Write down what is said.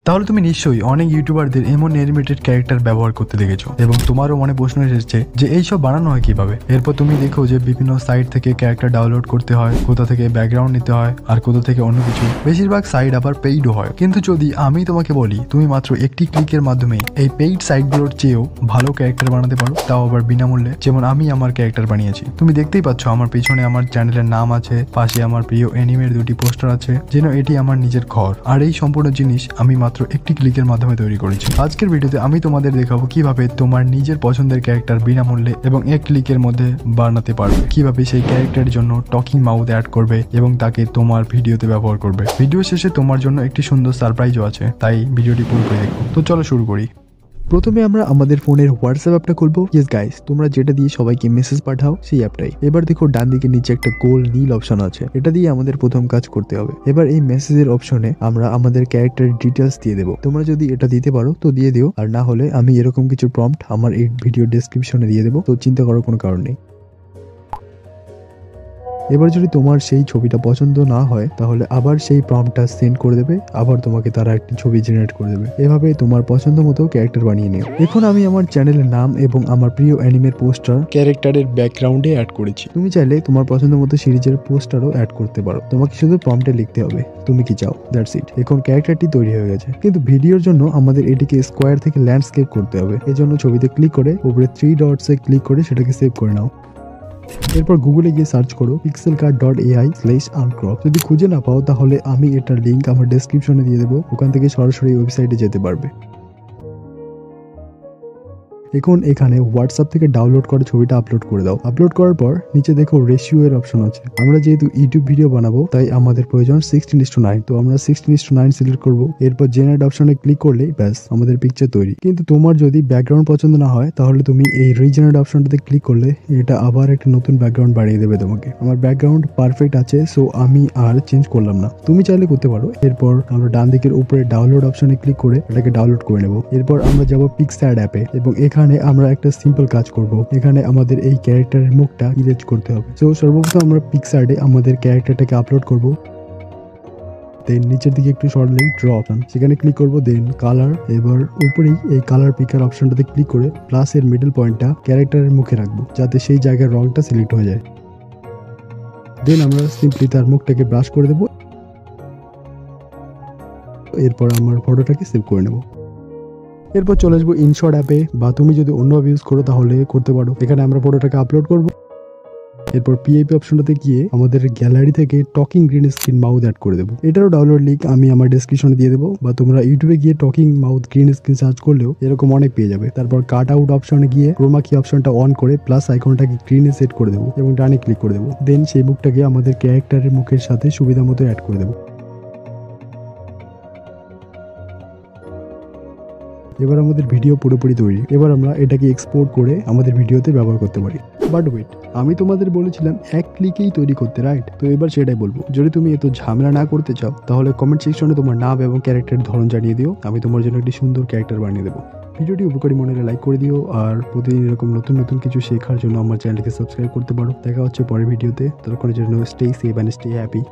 তাহলে তুমি নিশ্চয়ই অনেক ইউটিউবারদের এমন অ্যানিমেটেড ক্যারেক্টার ব্যবহার করতে দেখেছো এবং তোমারও মনে প্রশ্ন এসেছে যে এইসব বানানো হয় কিভাবে। এরপর তুমি দেখো যে বিভিন্ন সাইট থেকে ক্যারেক্টার ডাউনলোড করতে হয়, কোথা থেকে ব্যাকগ্রাউন্ড নিতে হয় আর কোথা থেকে অন্য কিছু। বেশিরভাগ সাইট আবার পেইডও হয়। কিন্তু যদি আমি তোমাকে বলি তুমি মাত্র একটি ক্লিকের মাধ্যমে এই পেইড সাইটগুলোর চেয়েও ভালো ক্যারেক্টার বানাতে পারো, তাও আবার বিনামূল্যে, যেমন আমি আমার ক্যারেক্টার বানিয়েছি। তুমি দেখতেই পাচ্ছ আমার পিছনে আমার চ্যানেলের নাম আছে, পাশে আমার প্রিয় অ্যানিমের দুটি পোস্টার আছে, যেন এটি আমার নিজের ঘর। আর এই সম্পূর্ণ জিনিস আমি মাত্র একটি ক্লিকের মাধ্যমে তৈরি করেছি। আজকের ভিডিওতে আমি তোমাদের দেখাবো কিভাবে তোমার নিজের পছন্দের ক্যারেক্টার বিনামূল্যে এবং এক ক্লিকের মধ্যে বানাতে পারবে, কিভাবে সেই ক্যারেক্টারের জন্য টকিং মাউথ অ্যাড করবে এবং তাকে তোমার ভিডিওতে ব্যবহার করবে। ভিডিও শেষে তোমার জন্য একটি সুন্দর সারপ্রাইজও আছে, তাই ভিডিওটি পুরোপুরি দেখো। তো চলো শুরু করি। প্রথমে আমরা আমাদের ফোনের হোয়াটসঅ্যাপ অ্যাপটা খুলবো। ইয়েস গাইস, তোমরা যেটা দিয়ে সবাইকে মেসেজ পাঠাও সেই অ্যাপটাই। এবার দেখো ডান দিকে নিচে একটা গোল নীল অপশন আছে, এটা দিয়ে আমাদের প্রথম কাজ করতে হবে। এবার এই মেসেজের অপশনে আমরা আমাদের ক্যারেক্টারের ডিটেলস দিয়ে দেবো। তোমরা যদি এটা দিতে পারো তো দিয়ে দিও, আর না হলে আমি এরকম কিছু প্রম্পট আমার এই ভিডিও ডেসক্রিপশনে দিয়ে দেবো, তো চিন্তা করার কোনো কারণ নেই। এবার যদি তোমার সেই ছবিটা পছন্দ না হয় তাহলে আবার সেই প্রম্পটটা সেন্ড করে দেবে, আবার তোমাকে তারা একটি ছবি জেনারেট করে দেবে। এভাবে তোমার পছন্দ মতো ক্যারেক্টার বানিয়ে নিও। এখন আমি আমার চ্যানেলের নাম এবং আমার প্রিয় অ্যানিমের পোস্টার ক্যারেক্টারের ব্যাকগ্রাউন্ডে অ্যাড করেছি। তুমি চাইলে তোমার পছন্দ মতো সিরিজের পোস্টারও অ্যাড করতে পারো। তোমাকে শুধু প্রম্পটে লিখতে হবে তুমি কি চাও, দ্যাটস ইট। এখন ক্যারেক্টারটি তৈরি হয়ে গেছে, কিন্তু ভিডিওর জন্য আমাদের এটিকে স্কোয়ার থেকে ল্যান্ডস্কেপ করতে হবে। এজন্য ছবিতে ক্লিক করে উপরে 3 ডটসে ক্লিক করে সেটাকে সেভ করে নাও। এরপর গুগলে গিয়ে সার্চ করো pixelcard.ai/uncrop। যদি খুঁজে না পাও তাহলে আমি এটার লিংক আমার ডেসক্রিপশনে দিয়ে দেবো, ওখান থেকে সরাসরি ওয়েবসাইটে যেতে পারবে। এখন এখানে হোয়াটসঅ্যাপ থেকে ডাউনলোড করে ছবিটা আপলোড করে দাও। আপলোড করার পর নিচে দেখো রেশিও এর অপশন আছে। আমরা যেহেতু ইউটিউব ভিডিও বানাবো তাই আমাদের প্রয়োজন 16:9, তো আমরা 16:9 সিলেক্ট করবো। এরপর জেনারেট অপশনে ক্লিক করলেই ব্যাস আমাদের পিকচার তৈরি। কিন্তু তোমার যদি ব্যাকগ্রাউন্ড পছন্দ না হয় তাহলে তুমি এই রিজেনারেট অপশনটাতে ক্লিক করলে এটা আবার একটা নতুন ব্যাকগ্রাউন্ড বানিয়ে দেবে তোমাকে। আমার ব্যাকগ্রাউন্ড পারফেক্ট আছে, সো আমি আর চেঞ্জ করলাম না, তুমি চাইলে করতে পারো। এরপর আমরা ডান দিকের উপরে ডাউনলোড অপশনে ক্লিক করে এটাকে ডাউনলোড করে নেব। এরপর আমরা যাব পিক্সআর্ট অ্যাপে এবং এখানে আমরা একটা সিম্পল কাজ করব। এখানে আমাদের এই ক্যারেক্টারের মুখটা ইরেজ করতে হবে। তো সর্বপ্রথম আমরা পিক্সআর্টে আমাদের ক্যারেক্টারটাকে আপলোড করব। দেন নিচের দিকে একটু সরলেই ড্র অপশন, সেখানে ক্লিক করব। দেন কালার, এবার উপরেই এই কালার পিকার অপশনটাতে ক্লিক করে প্লাসের মিডল পয়েন্টটা ক্যারেক্টারের মুখে রাখবো, যাতে সেই জায়গার রংটা সিলেক্ট হয়ে যায়। দেন আমরা সিম্পলি তার মুখটাকে ব্রাশ করে দেব। এরপর আমার ফটোটাকে সেভ করে নেব। এরপর চলে আসবো ইনশট অ্যাপে, বা তুমি যদি অন্যভাবে ইউজ করো তাহলে করতে পারো। এখানে আমরা ফটোটাকে আপলোড করব। এরপর পিআইপি অপশনটাতে গিয়ে আমাদের গ্যালারি থেকে talking green screen mouth add করে দেবো। এটারও ডাউনলোড লিঙ্ক আমি আমার ডেসক্রিপশনে দিয়ে দেবো, বা তোমরা ইউটিউবে গিয়ে talking mouth green screen search করলেও এরকম অনেক পেয়ে যাবে। তারপর কাট আউট অপশনে গিয়ে ক্রোমা কি অপশনটা অন করে প্লাস আইকনটাকে গ্রিনে সেট করে দেবো এবং ডানে ক্লিক করে দেবো। দেন সেই মুখটাকে আমাদের ক্যারেক্টারের মুখের সাথে সুবিধা মতো অ্যাড করে দেবো। এবার আমাদের ভিডিও পুরোপুরি তৈরি। এবার আমরা এটাকে এক্সপোর্ট করে আমাদের ভিডিওতে ব্যবহার করতে পারি। বাট ওয়েট, আমি তোমাদের বলেছিলাম এক ক্লিকেই তৈরি করতে, রাইট? তো এবার সেটাই বলবো। যদি তুমি এত ঝামেলা না করতে চাও তাহলে কমেন্ট সেকশনে তোমার নাম এবং ক্যারেক্টারের ধরন জানিয়ে দিও, আমি তোমার জন্য একটি সুন্দর ক্যারেক্টার বানিয়ে দেবো। ভিডিওটি উপকারী মনে হলে লাইক করে দিও, আর প্রতিদিন এরকম নতুন নতুন কিছু শেখার জন্য আমার চ্যানেলকে সাবস্ক্রাইব করতে পারো। দেখা হচ্ছে পরের ভিডিওতে, ততক্ষণের জন্য stay safe and stay happy.